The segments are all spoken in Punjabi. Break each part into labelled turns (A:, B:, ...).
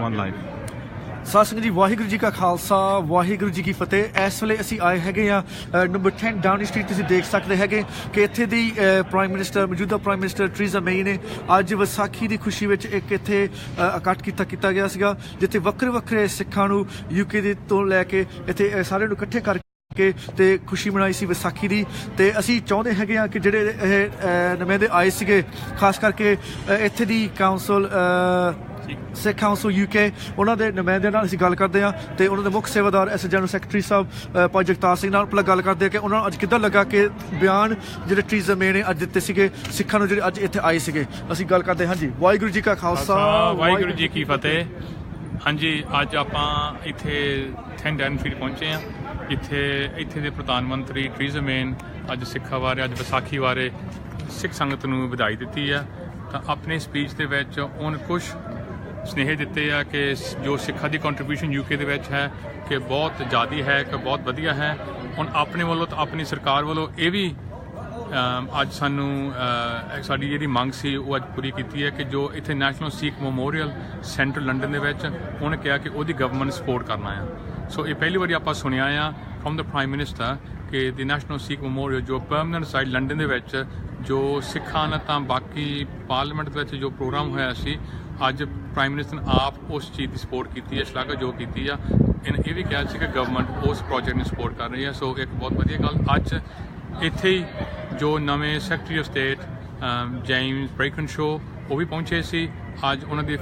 A: one life.
B: ਸਾਧ ਸੰਗਤ ਜੀ, ਵਾਹਿਗੁਰੂ ਜੀ ਕਾ ਖਾਲਸਾ, ਵਾਹਿਗੁਰੂ ਜੀ ਕੀ ਫਤਿਹ। ਇਸ ਵੇਲੇ ਅਸੀਂ ਆਏ ਹੈਗੇ ਆ ਨੰਬਰ 10 ਡਾਊਨਿੰਗ ਸਟਰੀਟ। ਤੁਸੀਂ ਦੇਖ ਸਕਦੇ ਹੈਗੇ ਕਿ ਇੱਥੇ ਦੀ ਮੌਜੂਦਾ ਪ੍ਰਾਈਮ ਮਿਨਿਸਟਰ ਟਰੀਜ਼ਾ ਮੇਈ ਨੇ ਅੱਜ ਵਿਸਾਖੀ ਦੀ ਖੁਸ਼ੀ ਵਿੱਚ ਇੱਕ ਇੱਥੇ ਇਕੱਠ ਕੀਤਾ ਗਿਆ ਸੀਗਾ, ਜਿੱਥੇ ਵੱਖਰੇ ਵੱਖਰੇ ਸਿੱਖਾਂ ਨੂੰ UK ਦੇ ਤੋਂ ਲੈ ਕੇ ਇੱਥੇ ਸਾਰਿਆਂ ਨੂੰ ਇਕੱਠੇ ਕਰਕੇ ਤੇ ਖੁਸ਼ੀ ਮਨਾਈ ਸੀ ਵਿਸਾਖੀ ਦੀ। ਤੇ ਅਸੀਂ ਚਾਹੁੰਦੇ ਹੈਗੇ ਆ ਕਿ ਜਿਹੜੇ ਇਹ ਨੁਮਾਇੰਦੇ ਆਏ ਸੀਗੇ, ਖਾਸ ਕਰਕੇ ਇੱਥੇ ਦੀ ਕਾਉਂਸਲ ਸਿੱਖ ਕਾਉਂਸਲ UK, ਉਹਨਾਂ ਦੇ ਨੁਮਾਇੰਦਿਆਂ ਨਾਲ ਅਸੀਂ ਗੱਲ ਕਰਦੇ ਹਾਂ ਤੇ ਉਹਨਾਂ ਦੇ ਮੁੱਖ ਸੇਵਾਦਾਰ ਜਨਰਲ ਸੈਕਟਰੀ ਸਾਹਿਬ ਭਾਈ ਜਗਤਾਰ ਸਿੰਘ ਨਾਲ ਪਹਿਲਾਂ ਗੱਲ ਕਰਦੇ ਹਾਂ ਕਿ ਉਹਨਾਂ ਨੂੰ ਅੱਜ ਕਿੱਦਾਂ ਲੱਗਾ ਕਿ ਬਿਆਨ ਜਿਹੜੇ ਟਰੀਜ਼ਾ ਮੇਈ ਨੇ ਅੱਜ ਦਿੱਤੇ ਸੀਗੇ ਸਿੱਖਾਂ ਨੂੰ, ਜਿਹੜੇ ਅੱਜ ਇੱਥੇ ਆਏ ਸੀਗੇ। ਅਸੀਂ ਗੱਲ ਕਰਦੇ ਹਾਂ ਜੀ। ਵਾਹਿਗੁਰੂ ਜੀ ਕਾ ਖਾਲਸਾ,
C: ਵਾਹਿਗੁਰੂ ਜੀ ਕੀ ਫਤਿਹ। ਹਾਂਜੀ, ਅੱਜ ਆਪਾਂ ਇੱਥੇ 10 ਡਾਊਨਿੰਗ ਸਟਰੀਟ ਪਹੁੰਚੇ ਹਾਂ, ਇੱਥੇ ਦੇ ਪ੍ਰਧਾਨ ਮੰਤਰੀ ਟਰੀਜ਼ਾ ਮੇਈ ਅੱਜ ਸਿੱਖਾਂ ਬਾਰੇ, ਅੱਜ ਵਿਸਾਖੀ ਬਾਰੇ ਸਿੱਖ ਸੰਗਤ ਨੂੰ ਵਧਾਈ ਦਿੱਤੀ ਆ। ਤਾਂ ਆਪਣੇ ਸਪੀਚ ਦੇ ਵਿੱਚ ਉਹਨੇ ਕੁਝ ਸੁਨੇਹੇ ਦਿੱਤੇ ਆ ਕਿ ਜੋ ਸਿੱਖਾਂ ਦੀ ਕੰਟਰੀਬਿਊਸ਼ਨ UK ਦੇ ਵਿੱਚ ਹੈ ਕਿ ਬਹੁਤ ਜ਼ਿਆਦਾ ਹੈ, ਕਿ ਬਹੁਤ ਵਧੀਆ ਹੈ। ਹੁਣ ਆਪਣੇ ਵੱਲੋਂ ਤਾਂ ਆਪਣੀ ਸਰਕਾਰ ਵੱਲੋਂ ਇਹ ਵੀ ਅੱਜ ਸਾਨੂੰ ਸਾਡੀ ਜਿਹੜੀ ਮੰਗ ਸੀ ਉਹ ਅੱਜ ਪੂਰੀ ਕੀਤੀ ਹੈ ਕਿ ਜੋ ਇੱਥੇ ਨੈਸ਼ਨਲ ਸਿੱਖ ਮੈਮੋਰੀਅਲ ਸੈਂਟਰ ਲੰਡਨ ਦੇ ਵਿੱਚ ਉਹਨੇ ਕਿਹਾ ਕਿ ਉਹਦੀ ਗਵਰਨਮੈਂਟ ਸਪੋਰਟ ਕਰਨਾ ਆ। ਸੋ ਇਹ ਪਹਿਲੀ ਵਾਰੀ ਆਪਾਂ ਸੁਣਿਆ ਆ ਫਰੋਮ ਦ ਪ੍ਰਾਈਮ ਮਿਨਿਸਟਰ ਕਿ ਦੀ ਨੈਸ਼ਨਲ ਸਿੱਖ ਮੈਮੋਰੀਅਲ ਜੋ ਪਰਮਾਨੈਂਟ ਸਾਈਟ ਲੰਡਨ ਦੇ ਵਿੱਚ ਜੋ ਸਿੱਖਾਂ ਨਾਲ ਤਾਂ ਬਾਕੀ ਪਾਰਲੀਮੈਂਟ ਦੇ ਵਿੱਚ ਜੋ ਪ੍ਰੋਗਰਾਮ ਹੋਇਆ ਸੀ, ਅੱਜ ਪ੍ਰਾਈਮ ਮਿਨਿਸਟਰ ਨੇ ਆਪ ਉਸ ਚੀਜ਼ ਦੀ ਸਪੋਰਟ ਕੀਤੀ ਹੈ, ਸ਼ਲਾਘਾਯੋਗ ਕੀਤੀ ਆ। ਇਹਨੇ ਇਹ ਵੀ ਕਿਹਾ ਸੀ ਕਿ ਗਵਰਨਮੈਂਟ ਉਸ ਪ੍ਰੋਜੈਕਟ ਨੂੰ ਸਪੋਰਟ ਕਰ ਰਹੀ ਹੈ। ਸੋ ਇੱਕ ਬਹੁਤ ਵਧੀਆ ਗੱਲ। ਅੱਜ ਇੱਥੇ ਹੀ ਜੋ ਨਵੇਂ ਸੈਕਟਰੀ ਆਫ ਸਟੇਟ ਜੇਮਸ ਬ੍ਰੇਕਨਸ਼ੋ ਉਹ ਵੀ ਪਹੁੰਚੇ ਸੀ। ਅੱਜ ਉਹਨਾਂ ਦੀ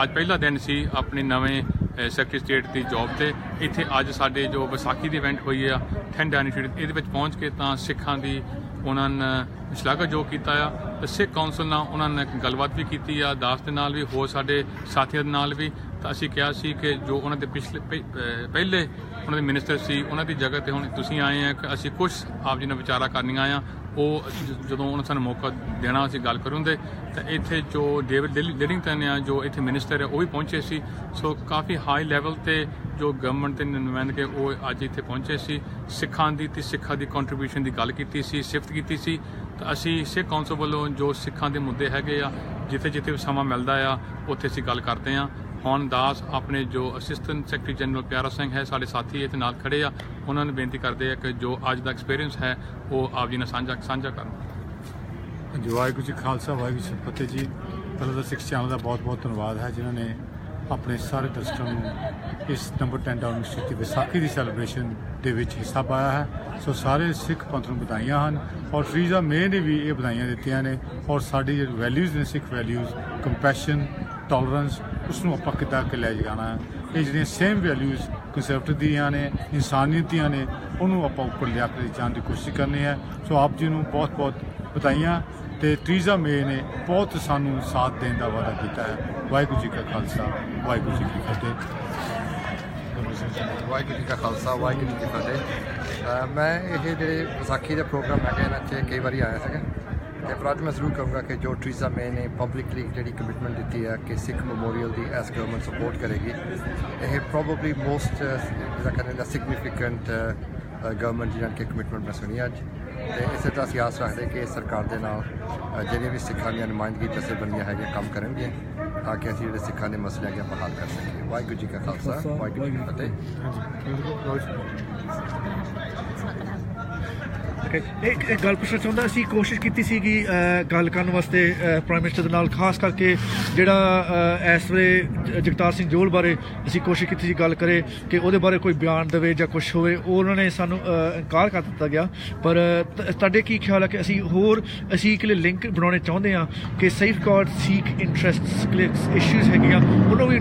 C: ਅੱਜ ਪਹਿਲਾ ਦਿਨ ਸੀ ਆਪਣੇ ਨਵੇਂ ਸੈਕਟਰੀ ਸਟੇਟ ਦੀ ਜੌਬ ਤੇ। ਇੱਥੇ ਅੱਜ ਸਾਡੇ ਜੋ ਵਿਸਾਖੀ ਦੀ ਇਵੈਂਟ ਹੋਈ ਆ 10 ਡਾਊਨਿੰਗ ਸਟਰੀਟ, ਇਹਦੇ ਵਿੱਚ ਪਹੁੰਚ ਕੇ ਤਾਂ ਸਿੱਖਾਂ ਦੀ ਉਹਨਾਂ ਨੇ ਸ਼ਲਾਘਾਯੋਗ ਕੀਤਾ ਆ। ਤੇ ਸਿੱਖ ਕੌਂਸਲ ਨਾਲ ਉਹਨਾਂ ਨੇ ਗੱਲਬਾਤ ਵੀ ਕੀਤੀ ਆ, ਦਾਸ ਦੇ ਨਾਲ ਵੀ, ਹੋਰ ਸਾਡੇ ਸਾਥੀਆਂ ਦੇ ਨਾਲ ਵੀ। ਤਾਂ ਅਸੀਂ ਕਿਹਾ ਸੀ ਕਿ ਜੋ ਉਹਨਾਂ ਦੇ ਪਹਿਲੇ ਉਹਨਾਂ ਦੇ ਮਿਨਿਸਟਰ ਸੀ, ਉਹਨਾਂ ਦੀ ਜਗ੍ਹਾ ਤੇ ਹੁਣ ਤੁਸੀਂ ਆਏ ਆ ਕਿ ਅਸੀਂ ਕੁਝ ਆਪ ਜੀ ਨਾਲ ਵਿਚਾਰਾ ਕਰਨੀਆਂ ਆ। ਉਹ ਜਦੋਂ ਉਹਨਾਂ ਸਾਨੂੰ ਮੌਕਾ ਦੇਣਾ ਅਸੀਂ ਗੱਲ ਕਰੂੰਗੇ। ਤਾਂ ਇੱਥੇ ਜੋ ਡੇਵਿਡ ਲਿਡਿੰਗਟਨ ਆ ਜੋ ਇੱਥੇ ਮਿਨਿਸਟਰ ਹੈ ਉਹ ਵੀ ਪਹੁੰਚੇ ਸੀ। ਸੋ ਕਾਫੀ ਹਾਈ ਲੈਵਲ ਤੇ ਜੋ ਗਵਰਨਮੈਂਟ ਦੇ ਨੁਮਾਇੰਦੇ ਉਹ ਅੱਜ ਇੱਥੇ ਪਹੁੰਚੇ ਸੀ। ਸਿੱਖਾਂ ਦੀ ਤੇ ਸਿੱਖਾਂ ਦੀ ਕੰਟਰੀਬਿਊਸ਼ਨ ਦੀ ਗੱਲ ਕੀਤੀ ਸੀ, ਸਿਫਤ ਕੀਤੀ ਸੀ। ਤਾਂ ਅਸੀਂ ਸਿੱਖ ਕੌਂਸਲ ਵੱਲੋਂ ਜੋ ਸਿੱਖਾਂ ਦੇ ਮੁੱਦੇ ਹੈਗੇ ਆ, ਜਿੱਥੇ ਜਿੱਥੇ ਵੀ ਸਮਾਂ ਮਿਲਦਾ ਆ ਉੱਥੇ ਅਸੀਂ ਗੱਲ ਕਰਦੇ ਹਾਂ। ਹੁਣ ਦਾਸ ਆਪਣੇ ਜੋ ਅਸਿਸਟੈਂਟ ਸੈਕਟਰੀ ਜਨਰਲ ਪਿਆਰਾ ਸਿੰਘ ਹੈ, ਸਾਡੇ ਸਾਥੀ ਇੱਥੇ ਨਾਲ ਖੜੇ ਆ, ਉਹਨਾਂ ਨੂੰ ਬੇਨਤੀ ਕਰਦੇ ਆ ਕਿ ਜੋ ਅੱਜ ਦਾ ਐਕਸਪੀਰੀਅੰਸ ਹੈ ਉਹ ਆਪ ਜੀ ਨਾਲ ਸਾਂਝਾ ਕਰਨ।
D: ਹਾਂਜੀ, ਵਾਹਿਗੁਰੂ ਜੀ ਖਾਲਸਾ, ਵਾਹਿਗੁਰੂ ਜੀ ਫਤਿਹ ਜੀ। ਪਹਿਲਾਂ ਤਾਂ ਸਿੱਖ ਚੈਨਲ ਦਾ ਬਹੁਤ ਬਹੁਤ ਧੰਨਵਾਦ ਹੈ ਜਿਨ੍ਹਾਂ ਨੇ ਆਪਣੇ ਸਾਰੇ ਦਰਸ਼ਕਾਂ ਨੂੰ ਇਸ ਨੰਬਰ 10 ਡਾਊਨਿੰਗ ਸਟਰੀਟ ਦੀ ਵਿਸਾਖੀ ਦੀ ਸੈਲੀਬ੍ਰੇਸ਼ਨ ਦੇ ਵਿੱਚ ਹਿੱਸਾ ਪਾਇਆ ਹੈ। ਸੋ ਸਾਰੇ ਸਿੱਖ ਪੰਥ ਨੂੰ ਵਧਾਈਆਂ ਹਨ ਔਰ ਟਰੀਜ਼ਾ ਮੇਈ ਨੇ ਵੀ ਇਹ ਵਧਾਈਆਂ ਦਿੱਤੀਆਂ ਨੇ। ਔਰ ਸਾਡੀ ਜਿਹੜੀ ਵੈਲਿਊਜ਼ ਨੇ, ਸਿੱਖ ਵੈਲਿਊਜ਼, ਕੰਪੈਸ਼ਨ, ਟੋਲਰੈਂਸ, ਉਸ ਨੂੰ ਆਪਾਂ ਕਿੱਦਾਂ ਅੱਗੇ ਲੈ ਜਾਣਾ ਹੈ। ਇਹ ਜਿਹੜੀਆਂ ਸੇਮ ਵੈਲਿਊਜ਼ ਕੰਸੈਪਟ ਦੀਆਂ ਨੇ, ਇਨਸਾਨੀਅਤ ਦੀਆਂ ਨੇ, ਉਹਨੂੰ ਆਪਾਂ ਉੱਪਰ ਲਿਆ ਕੇ ਜਾਣ ਦੀ ਕੋਸ਼ਿਸ਼ ਕਰਨੀ ਹੈ। ਸੋ ਆਪ ਜੀ ਨੂੰ ਬਹੁਤ ਬਹੁਤ ਵਧਾਈਆਂ। ਤੇ ਟਰੀਜ਼ਾ ਮੇਈ ਨੇ ਬਹੁਤ ਸਾਨੂੰ ਸਾਥ ਦੇਣ ਦਾ ਵਾਅਦਾ ਕੀਤਾ ਹੈ। ਵਾਹਿਗੁਰੂ ਜੀ ਕਾ ਖਾਲਸਾ, ਵਾਹਿਗੁਰੂ ਜੀ ਕੀ ਫਤਿਹ।
E: ਵਾਹਿਗੁਰੂ ਜੀ ਕਾ ਖਾਲਸਾ, ਵਾਹਿਗੁਰੂ ਜੀ ਕੀ ਫਤਿਹ। ਮੈਂ ਇਹ ਜਿਹੜੇ ਵਿਸਾਖੀ ਦੇ ਪ੍ਰੋਗਰਾਮ ਹੈਗੇ ਇਹਨਾਂ 'ਚ ਕਈ ਵਾਰੀ ਆਇਆ ਸੀਗਾ ਅਤੇ ਪਰ ਅੱਜ ਮੈਂ ਜ਼ਰੂਰ ਕਹੂੰਗਾ ਕਿ ਜੋ ਟਰੀਜ਼ਾ ਮੇਈ ਨੇ ਪਬਲਿਕਲੀ ਜਿਹੜੀ ਕਮਿਟਮੈਂਟ ਦਿੱਤੀ ਹੈ ਕਿ ਸਿੱਖ ਮੈਮੋਰੀਅਲ ਦੀ ਐਸ ਗਵਰਨਮੈਂਟ ਸਪੋਰਟ ਕਰੇਗੀ, ਇਹ ਪ੍ਰੋਬੇਬਲੀ ਮੋਸਟ ਜਿੱਦਾਂ ਕਹਿੰਦੇ ਸਿਗਨੀਫਿਕੈਂਟ ਗਵਰਨਮੈਂਟ ਜਿਹਨਾਂ ਕਿ ਕਮਿਟਮੈਂਟ ਮੈਂ ਸੁਣੀ ਅੱਜ। ਅਤੇ ਇਸੇ ਤਰ੍ਹਾਂ ਅਸੀਂ ਆਸ ਰੱਖਦੇ ਕਿ ਸਰਕਾਰ ਦੇ ਨਾਲ ਜਿਹੜੀਆਂ ਵੀ ਸਿੱਖਾਂ ਦੀਆਂ ਨੁਮਾਇੰਦਗੀ ਜਥੇਬੰਦੀਆਂ ਹੈਗੀਆਂ ਕੰਮ ਕਰਨਗੀਆਂ ਤਾਂ ਕਿ ਅਸੀਂ ਜਿਹੜੇ ਸਿੱਖਾਂ ਦੇ ਮਸਲੇ ਹੈਗੇ ਆਪਾਂ ਹੱਲ ਕਰ ਸਕੀਏ। ਵਾਹਿਗੁਰੂ ਜੀ ਕਾ ਖਾਲਸਾ, ਵਾਹਿਗੁਰੂ ਜੀ ਕੀ ਫਤਿਹ।
B: ਇੱਕ ਗੱਲ ਪੁੱਛਣਾ ਚਾਹੁੰਦਾ, ਅਸੀਂ ਕੋਸ਼ਿਸ਼ ਕੀਤੀ ਸੀਗੀ ਗੱਲ ਕਰਨ ਵਾਸਤੇ ਪ੍ਰਾਈਮ ਮਿਨਿਸਟਰ ਦੇ ਨਾਲ, ਖਾਸ ਕਰਕੇ ਜਿਹੜਾ ਇਸ ਵੇਲੇ ਜਗਤਾਰ ਸਿੰਘ ਜੋਲ ਬਾਰੇ ਅਸੀਂ ਕੋਸ਼ਿਸ਼ ਕੀਤੀ ਸੀ ਗੱਲ ਕਰੇ ਕਿ ਉਹਦੇ ਬਾਰੇ ਕੋਈ ਬਿਆਨ ਦੇਵੇ ਜਾਂ ਕੁਛ ਹੋਵੇ। ਉਹਨਾਂ ਨੇ ਸਾਨੂੰ ਇਨਕਾਰ ਕਰ ਦਿੱਤਾ ਗਿਆ। ਪਰ ਤੁਹਾਡੇ ਕੀ ਖਿਆਲ ਹੈ ਕਿ ਅਸੀਂ ਕਿਲੇ ਲਿੰਕ ਬਣਾਉਣੇ ਚਾਹੁੰਦੇ ਹਾਂ ਕਿ ਸੇਫਗਾਰਡ ਸਿੱਖ ਇੰਟਰਸਟਸ ਇਸ਼ੂਜ਼ ਹੈਗੀਆਂ ਉਹਨੂੰ ਵੀ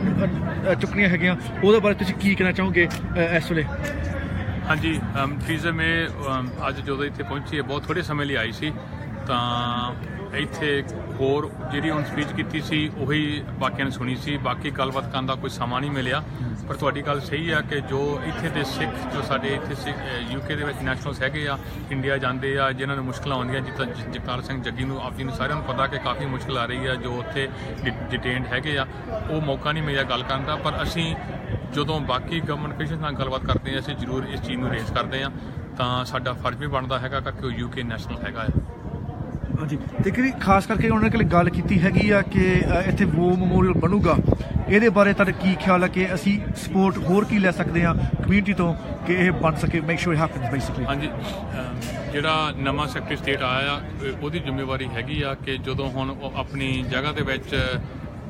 B: ਚੁੱਕਣੀਆਂ ਹੈਗੀਆਂ, ਉਹਦੇ ਬਾਰੇ ਤੁਸੀਂ ਕੀ ਕਹਿਣਾ ਚਾਹੋਗੇ ਇਸ ਵੇਲੇ?
C: ਹਾਂਜੀ, ਟਰੀਜ਼ਾ ਮੇਈ ਅੱਜ ਜਦੋਂ ਇੱਥੇ ਪਹੁੰਚੀ ਹੈ ਬਹੁਤ ਥੋੜ੍ਹੇ ਸਮੇਂ ਲਈ ਆਈ ਸੀ। ਤਾਂ ਇੱਥੇ ਹੋਰ ਜਿਹੜੀ ਹੁਣ ਸਪੀਚ ਕੀਤੀ ਸੀ ਉਹੀ ਬਾਕੀਆਂ ਨੇ ਸੁਣੀ ਸੀ, ਬਾਕੀ ਗੱਲਬਾਤ ਕਰਨ ਦਾ ਕੋਈ ਸਮਾਂ ਨਹੀਂ ਮਿਲਿਆ। ਪਰ ਤੁਹਾਡੀ ਗੱਲ ਸਹੀ ਆ ਕਿ ਜੋ ਇੱਥੇ ਦੇ ਸਿੱਖ ਜੋ ਸਾਡੇ ਇੱਥੇ UK ਦੇ ਵਿੱਚ ਨੈਸ਼ਨਲਸ ਹੈਗੇ ਆ, ਇੰਡੀਆ ਜਾਂਦੇ ਆ, ਜਿਨ੍ਹਾਂ ਨੂੰ ਮੁਸ਼ਕਲਾਂ ਆਉਂਦੀਆਂ, ਜਿੱਦਾਂ ਜਗਤਾਰ ਸਿੰਘ ਜੱਗੀ ਨੂੰ ਆਪ ਜੀ ਨੂੰ ਸਾਰਿਆਂ ਨੂੰ ਪਤਾ ਕਿ ਕਾਫੀ ਮੁਸ਼ਕਿਲ ਆ ਰਹੀ ਆ, ਜੋ ਉੱਥੇ ਡਿਟੇਨਡ ਹੈਗੇ ਆ, ਉਹ ਮੌਕਾ ਨਹੀਂ ਮਿਲਿਆ ਗੱਲ ਕਰਨ ਦਾ। ਪਰ ਅਸੀਂ ਜਦੋਂ ਬਾਕੀ ਗਵਰਨਮੈਂਟ ਅਫੀਸ਼ੀਅਲਸ ਨਾਲ ਗੱਲਬਾਤ ਕਰਦੇ ਹਾਂ, ਅਸੀਂ ਜ਼ਰੂਰ ਇਸ ਚੀਜ਼ ਨੂੰ ਰੇਜ਼ ਕਰਦੇ ਹਾਂ। ਤਾਂ ਸਾਡਾ ਫਰਜ਼ ਵੀ ਬਣਦਾ ਹੈਗਾ ਕਿ ਉਹ UK ਨੈਸ਼ਨਲ ਹੈਗਾ ਆ।
B: ਹਾਂਜੀ, ਤੇ ਖਾਸ ਕਰਕੇ ਉਹਨਾਂ ਨੇ ਗੱਲ ਕੀਤੀ ਹੈਗੀ ਆ ਕਿ ਇੱਥੇ ਵੋ ਮੈਮੋਰੀਅਲ ਬਣੂਗਾ ਇਹਦੇ ਬਾਰੇ ਤੁਹਾਡਾ ਕੀ ਖਿਆਲ ਹੈ ਕਿ ਅਸੀਂ ਸਪੋਰਟ ਹੋਰ ਕੀ ਲੈ ਸਕਦੇ ਹਾਂ ਕਮਿਊਨਿਟੀ ਤੋਂ ਕਿ ਇਹ ਬਣ ਸਕੇ, make sure it happens basically?
C: ਹਾਂਜੀ, ਜਿਹੜਾ ਨਵਾਂ ਸੈਕਟਰੀ ਸਟੇਟ ਆਇਆ ਆ ਉਹਦੀ ਜ਼ਿੰਮੇਵਾਰੀ ਹੈਗੀ ਆ ਕਿ ਜਦੋਂ ਹੁਣ ਉਹ ਆਪਣੀ ਜਗ੍ਹਾ ਦੇ ਵਿੱਚ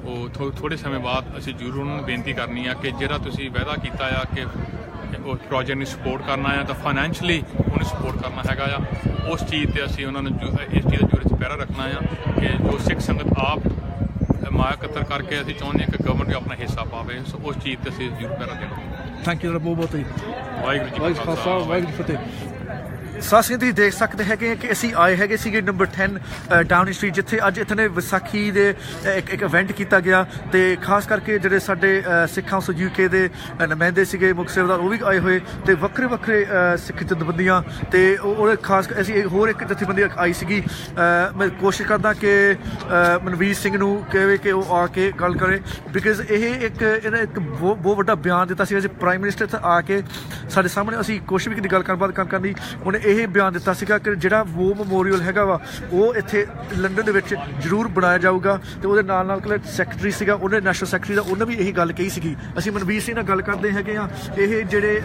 C: ਉਹ ਥੋੜ੍ਹੇ ਸਮੇਂ ਬਾਅਦ ਅਸੀਂ ਜ਼ਰੂਰ ਉਹਨਾਂ ਨੂੰ ਬੇਨਤੀ ਕਰਨੀ ਆ ਕਿ ਜਿਹੜਾ ਤੁਸੀਂ ਵਾਅਦਾ ਕੀਤਾ ਆ ਕਿ ਉਸ ਪ੍ਰੋਜੈਕਟ ਨੂੰ ਸਪੋਰਟ ਕਰਨਾ ਆ ਤਾਂ ਫਾਈਨੈਂਸ਼ਲੀ ਉਹਨੂੰ ਸਪੋਰਟ ਕਰਨਾ ਹੈਗਾ ਆ। ਉਸ ਚੀਜ਼ 'ਤੇ ਅਸੀਂ ਉਹਨਾਂ ਨੂੰ ਇਸ ਚੀਜ਼ ਦਾ ਜ਼ਰੂਰ ਪਹਿਰਾ ਰੱਖਣਾ ਆ ਕਿ ਜੋ ਸਿੱਖ ਸੰਗਤ ਆਪ ਮਾਇਆ ਇਕੱਤਰ ਕਰਕੇ ਅਸੀਂ ਚਾਹੁੰਦੇ ਹਾਂ ਕਿ ਗਵਰਨਮੈਂਟ ਵੀ ਆਪਣਾ ਹਿੱਸਾ ਪਾਵੇ, ਸੋ ਉਸ ਚੀਜ਼ 'ਤੇ ਅਸੀਂ ਜ਼ਰੂਰ ਪਹਿਰਾ ਦੇਵਾਂਗੇ।
B: ਥੈਂਕ ਯੂ ਬਹੁਤ ਬਹੁਤ ਜੀ।
C: ਵਾਹਿਗੁਰੂ ਜੀ ਕਾ ਖਾਲਸਾ,
B: ਵਾਹਿਗੁਰੂ ਜੀ ਕੀ ਫਤਿਹ। ਸਾਥੀਓ ਤੁਸੀਂ ਦੇਖ ਸਕਦੇ ਹੈਗੇ ਕਿ ਅਸੀਂ ਆਏ ਹੈਗੇ ਸੀਗੇ ਨੰਬਰ 10 ਡਾਊਨਿੰਗ ਸਟਰੀਟ, ਜਿੱਥੇ ਅੱਜ ਇੱਥੇ ਵਿਸਾਖੀ ਦੇ ਇੱਕ ਇਵੈਂਟ ਕੀਤਾ ਗਿਆ ਤੇ ਖਾਸ ਕਰਕੇ ਜਿਹੜੇ ਸਾਡੇ ਸਿੱਖ ਹਾਊਸ UK ਦੇ ਨੁਮਾਇੰਦੇ ਸੀਗੇ, ਮੁੱਖ ਸੇਵਾਦਾਰ, ਉਹ ਵੀ ਆਏ ਹੋਏ ਤੇ ਵੱਖਰੇ ਵੱਖਰੇ ਸਿੱਖ ਜਥੇਬੰਦੀਆਂ ਤੇ ਉਹਦੇ ਖਾਸ ਅਸੀਂ ਹੋਰ ਇੱਕ ਜਥੇਬੰਦੀ ਆਈ ਸੀਗੀ। ਮੈਂ ਕੋਸ਼ਿਸ਼ ਕਰਦਾ ਕਿ ਮਨਵੀਰ ਸਿੰਘ ਨੂੰ ਕਹੇ ਕਿ ਉਹ ਆ ਕੇ ਗੱਲ ਕਰੇ, ਬਿਕਾਜ਼ ਇਹਨੇ ਇੱਕ ਬਹੁਤ ਵੱਡਾ ਬਿਆਨ ਦਿੱਤਾ ਸੀ। ਪ੍ਰਾਈਮ ਮਿਨਿਸਟਰ ਇੱਥੇ ਆ ਕੇ ਸਾਡੇ ਸਾਹਮਣੇ ਅਸੀਂ ਕੋਸ਼ਿਸ਼ ਵੀ ਕੀਤੀ ਗੱਲਬਾਤ ਕਰਨ ਦੀ, ਉਹਨੇ ਇਹ ਬਿਆਨ ਦਿੱਤਾ ਸੀਗਾ ਕਿ ਜਿਹੜਾ ਵੋ ਮੈਮੋਰੀਅਲ ਹੈਗਾ ਵਾ ਉਹ ਇੱਥੇ ਲੰਡਨ ਦੇ ਵਿੱਚ ਜ਼ਰੂਰ ਬਣਾਇਆ ਜਾਊਗਾ ਤੇ ਉਹਦੇ ਨਾਲ ਨਾਲ ਸੈਕਟਰੀ ਸੀਗਾ, ਉਹਨੇ ਨੈਸ਼ਨਲ ਸੈਕਟਰੀ ਦਾ, ਉਹਨੇ ਵੀ ਇਹੀ ਗੱਲ ਕਹੀ ਸੀਗੀ। ਅਸੀਂ ਮਨਵੀਰ ਸਿੰਘ ਨਾਲ ਗੱਲ ਕਰਦੇ ਹੈਗੇ ਆ। ਇਹ ਜਿਹੜੇ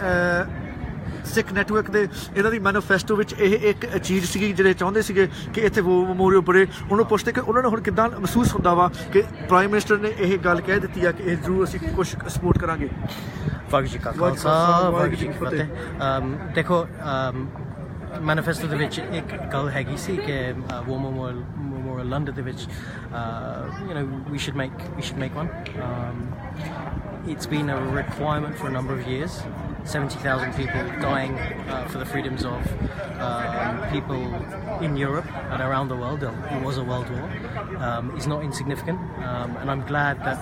B: ਸਿੱਖ ਨੈਟਵਰਕ ਦੇ ਇਹਨਾਂ ਦੀ ਮੈਨੀਫੈਸਟੋ ਵਿੱਚ ਇਹ ਇੱਕ ਚੀਜ਼ ਸੀਗੀ ਜਿਹੜੇ ਚਾਹੁੰਦੇ ਸੀਗੇ ਕਿ ਇੱਥੇ ਵੋ ਮੈਮੋਰੀਅਲ ਬਣੇ। ਉਹਨੂੰ ਪੁੱਛਦੇ ਕਿ ਉਹਨਾਂ ਨੂੰ ਹੁਣ ਕਿੱਦਾਂ ਮਹਿਸੂਸ ਹੁੰਦਾ ਵਾ ਕਿ ਪ੍ਰਾਈਮ ਮਿਨਿਸਟਰ ਨੇ ਇਹ ਗੱਲ ਕਹਿ ਦਿੱਤੀ ਆ ਕਿ ਇਹ ਜ਼ਰੂਰ ਅਸੀਂ ਕੁਛ ਸਪੋਰਟ ਕਰਾਂਗੇ।
A: ਵਾਹਿਗੁਰੂ ਜੀ ਕਾ ਖਾਲਸਾ, ਵਾਹਿਗੁਰੂ ਜੀ ਕੀ ਫਤਿਹ। ਦੇਖੋ, ਮੈਨੀਫੈਸਟੋ ਦੇ ਵਿੱਚ ਇੱਕ ਗੱਲ ਹੈਗੀ ਸੀ ਕਿ ਵੋ ਮੈਮੋਰੀਅਲ ਲੰਡਨ ਦੇ ਵਿੱਚ we should make one. It's been a requirement for a number of years. 70,000 people dying for the freedoms of people in Europe and around the world. It was a world war. It's not insignificant, and I'm glad that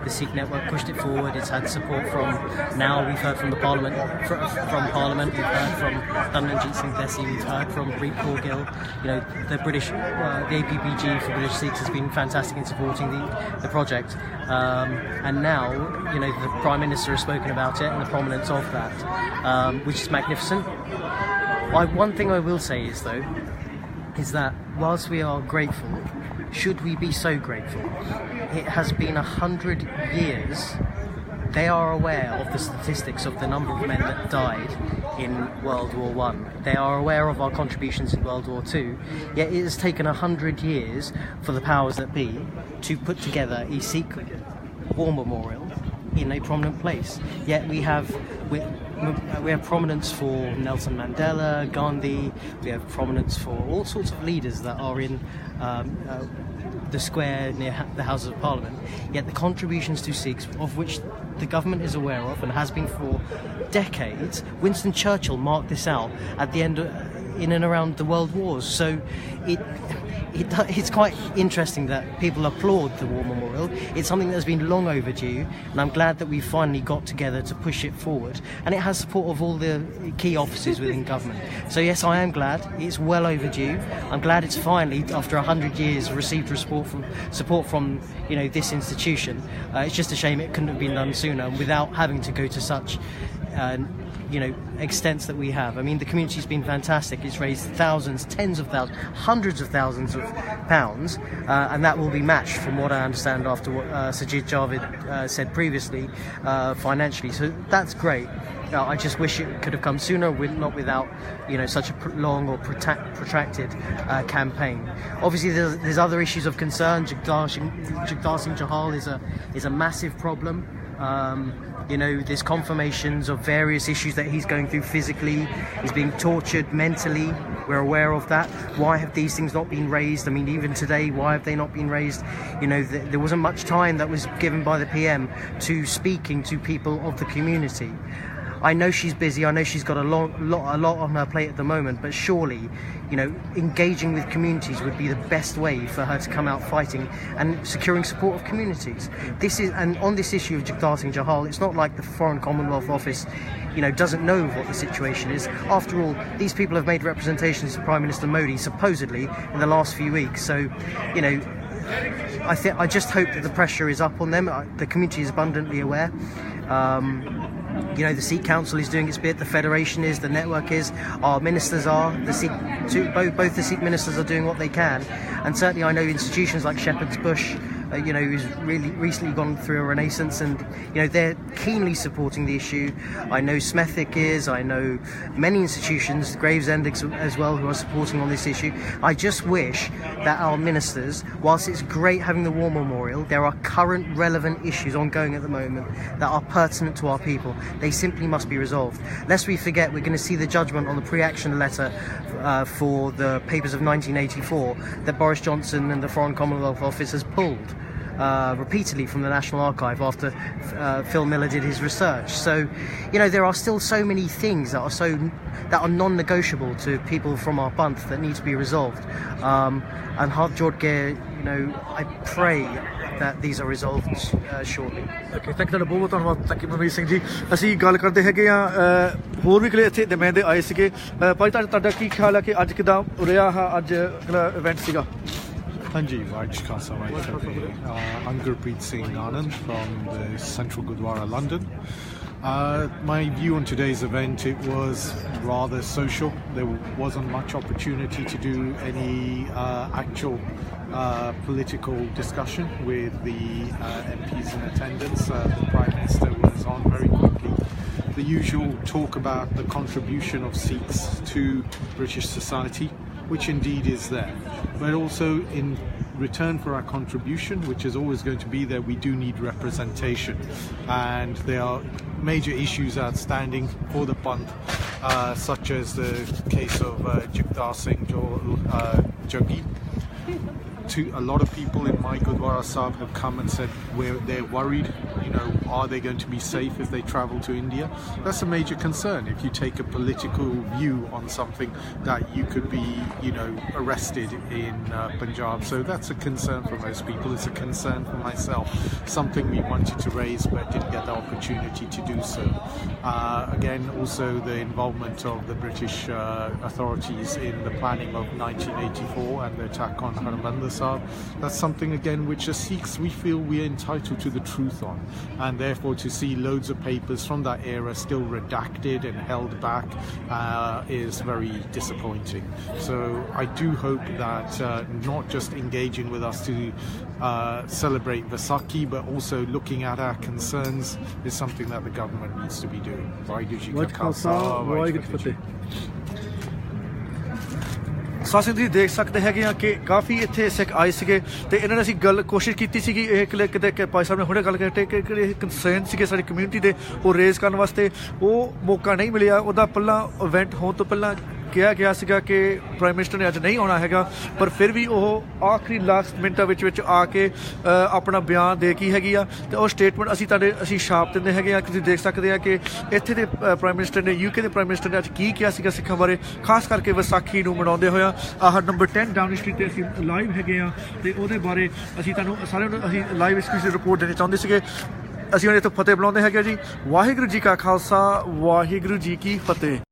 A: the Sikh network pushed it forward. It's had support from, now we've heard from the Parliament, from Parliament. We've heard from Tanmanjeet Singh Desi. We've heard from Preet Kaur Gill. The British, the APPG for British Sikhs has been fantastic in supporting the project, and now the Prime Minister has spoken about it and the prominence of that, which is magnificent. One thing I will say is that whilst we are grateful, should we be so grateful? It has been 100 years. They are aware of the statistics of the number of men that died in World War I. They are aware of our contributions in World War II. Yet it has taken 100 years for the powers that be to put together a Sikh war memorial in a prominent place. Yet we have prominence for Nelson Mandela, Gandhi. We have prominence for all sorts of leaders that are in the square near the Houses of Parliament. Yet the contributions to Sikhs, of which the government is aware of and has been for decades, Winston Churchill marked this out at the end in and around the world wars. So it's quite interesting that people applaud the war memorial. It's something that's been long overdue, and I'm glad that we finally got together to push it forward, and it has support of all the key offices within government. So yes, I am glad. It's well overdue. I'm glad it's finally, after 100 years, received support from this institution. It's just a shame it couldn't have been done sooner without having to go to such extents that we have. I mean, the community's been fantastic. It's raised thousands, tens of thousands, hundreds of thousands of pounds, and that will be matched, from what I understand, after what Sajid Javid said previously, financially. So that's great. I just wish it could have come sooner, not without such a long or protracted campaign. Obviously, there's other issues of concern. Jagdar Singh Chahal is a massive problem. There's confirmations of various issues that he's going through physically. He's being tortured mentally. We're aware of that. Why have these things not been raised? I mean, even today, why have they not been raised? There wasn't much time that was given by the PM to speaking to people of the community. I know she's busy. I know she's got a lot on her plate at the moment. But surely, engaging with communities would be the best way for her to come out fighting and securing support of communities. And on this issue of Jagdar Singh Chahal, it's not like the Foreign Commonwealth Office, doesn't know what the situation is. After all, these people have made representations to Prime Minister Modi supposedly in the last few weeks. So, I just hope that the pressure is up on them. The community is abundantly aware. The Sikh Council is doing its bit, the Federation is, the network is, our ministers are, both the Sikh ministers are doing what they can, and certainly I know institutions like Shepherd's Bush you know, who's really recently gone through a renaissance, and you know they're keenly supporting the issue. I know Smethic is. I know many institutions, Gravesend as well, who are supporting on this issue. I just wish that our ministers, whilst it's great having the War Memorial, there are current relevant issues ongoing at the moment that are pertinent to our people. They simply must be resolved. Lest we forget, we're going to see the judgment on the pre-action letter for the papers of 1984 that Boris Johnson and the Foreign Commonwealth Office has pulled repeatedly from the National Archive after Phil Miller did his research. So, you know, there are still so many things that are non-negotiable to people from our Panth that need to be resolved. And Hat Jodke, you know, I pray that these are resolved shortly.
B: Okay thank ਤੁਹਾਡਾ ਬਹੁਤ ਬਹੁਤ ਧੰਨਵਾਦ ਥੈਂਕ ਯੂ ਮਨਮੀਤ ਸਿੰਘ ਜੀ ਅਸੀਂ ਗੱਲ ਕਰਦੇ ਹੈਗੇ ਆ ਹੋਰ ਵੀ ਕਿਲੇ ਇੱਥੇ ਨੁਮਾਇੰਦੇ ਆਏ ਸੀਗੇ ਭਾਈ ਤੁਹਾਡਾ ਕੀ ਖਿਆਲ ਹੈ ਕਿ ਅੱਜ ਕਿੱਦਾਂ ਰਿਹਾ ਅੱਜ ਇਵੈਂਟ ਸੀਗਾ
F: Hanji, Raj Khalsa I'm Gurpreet Singh Anand from the Central Gurdwara, London. My view on today's event, it was rather social. There wasn't much opportunity to do any actual political discussion with the MPs in attendance. The Prime Minister was on very quickly. The usual talk about the contribution of Sikhs to British society, which indeed is there, but also in return for our contribution, which is always going to be there, we do need representation, and there are major issues outstanding for the Panth, such as the case of Jagtar Singh Jaggi. A lot of people in my Gurdwara Sahib have come and said they're worried, you know, are they going to be safe if they travel to India? That's a major concern. If you take a political view on something, that you could be, you know, arrested in Punjab. So that's a concern for most people. It's a concern for myself. Something we wanted to raise but didn't get the opportunity to do so. Again, also the involvement of the British authorities in the planning of 1984 and the attack on Harmandir Sahib. That's something again which as Sikhs we feel we are entitled to the truth on, and therefore to see loads of papers from that era still redacted and held back is very disappointing. So I do hope that not just engaging with us to celebrate Vaisakhi, but also looking at our concerns is something that the government needs to be doing. Vaheguru Ji Ka Khalsa, Vaheguru Ji Ki Fateh.
B: ਸਾਸਿੰਗ ਤੁਸੀਂ ਦੇਖ ਸਕਦੇ ਹੈਗੇ ਆ ਕਿ ਕਾਫੀ ਇੱਥੇ ਸਿੱਖ ਆਏ ਸੀਗੇ ਤੇ ਇਹਨਾਂ ਨੇ ਅਸੀਂ ਗੱਲ ਕੋਸ਼ਿਸ਼ ਕੀਤੀ ਸੀਗੀ ਇਹ ਕਿਤੇ ਭਾਈ ਸਾਹਿਬ ਨੇ ਹੁਣੇ ਗੱਲ ਕੀਤੀ ਕਿ ਕਿਹੜੇ ਕੰਸਰਨ ਸੀਗੇ ਸਾਡੀ ਕਮਿਊਨਿਟੀ ਦੇ ਉਹ ਰੇਜ਼ ਕਰਨ ਵਾਸਤੇ ਉਹ ਮੌਕਾ ਨਹੀਂ ਮਿਲਿਆ ਉਹਦਾ ਪਹਿਲਾਂ ਇਵੈਂਟ ਹੋਣ ਤੋਂ ਪਹਿਲਾਂ ਕਿਹਾ ਗਿਆ ਸੀਗਾ ਕਿ ਪ੍ਰਾਈਮ ਮਿਨਿਸਟਰ ਨੇ ਅੱਜ ਨਹੀਂ ਆਉਣਾ ਹੈਗਾ ਪਰ ਫਿਰ ਵੀ ਉਹ ਆਖਰੀ ਲਾਸਟ ਮਿੰਟਾਂ ਵਿੱਚ ਆ ਕੇ ਆਪਣਾ ਬਿਆਨ ਦੇ ਕੇ ਹੈਗੀ ਆ ਤੇ ਉਹ ਸਟੇਟਮੈਂਟ ਅਸੀਂ ਛਾਪ ਦਿੰਦੇ ਹੈਗੇ ਆ ਤੁਸੀਂ ਦੇਖ ਸਕਦੇ ਆ ਕਿ ਇੱਥੇ ਦੇ ਪ੍ਰਾਈਮ ਮਿਨਿਸਟਰ ਨੇ UK ਦੇ ਪ੍ਰਾਈਮ ਮਿਨਿਸਟਰ ਨੇ ਅੱਜ ਕੀ ਕਿਹਾ ਸੀਗਾ ਸਿੱਖਾਂ ਬਾਰੇ ਖਾਸ ਕਰਕੇ ਵਿਸਾਖੀ ਨੂੰ ਮਨਾਉਂਦੇ ਹੋਇਆ ਆਹ ਨੰਬਰ 10 ਡਾਊਨ ਸਟਰੀਟ ਤੇ ਅਸੀਂ ਲਾਈਵ ਹੈਗੇ ਆ ਤੇ ਉਹਦੇ ਬਾਰੇ ਅਸੀਂ ਤੁਹਾਨੂੰ ਸਾਰਿਆਂ ਨੂੰ ਅਸੀਂ ਲਾਈਵ ਐਕਸਕਲੂਸਿਵ ਰਿਪੋਰਟ ਦੇਣੀ ਚਾਹੁੰਦੇ ਸੀਗੇ ਅਸੀਂ ਹੁਣ ਇੱਥੋਂ ਫਤਿਹ ਬੁਲਾਉਂਦੇ ਹੈਗੇ ਜੀ ਵਾਹਿਗੁਰੂ ਜੀ ਕਾ ਖਾਲਸਾ ਵਾਹਿਗੁਰੂ ਜੀ ਕੀ ਫਤਿਹ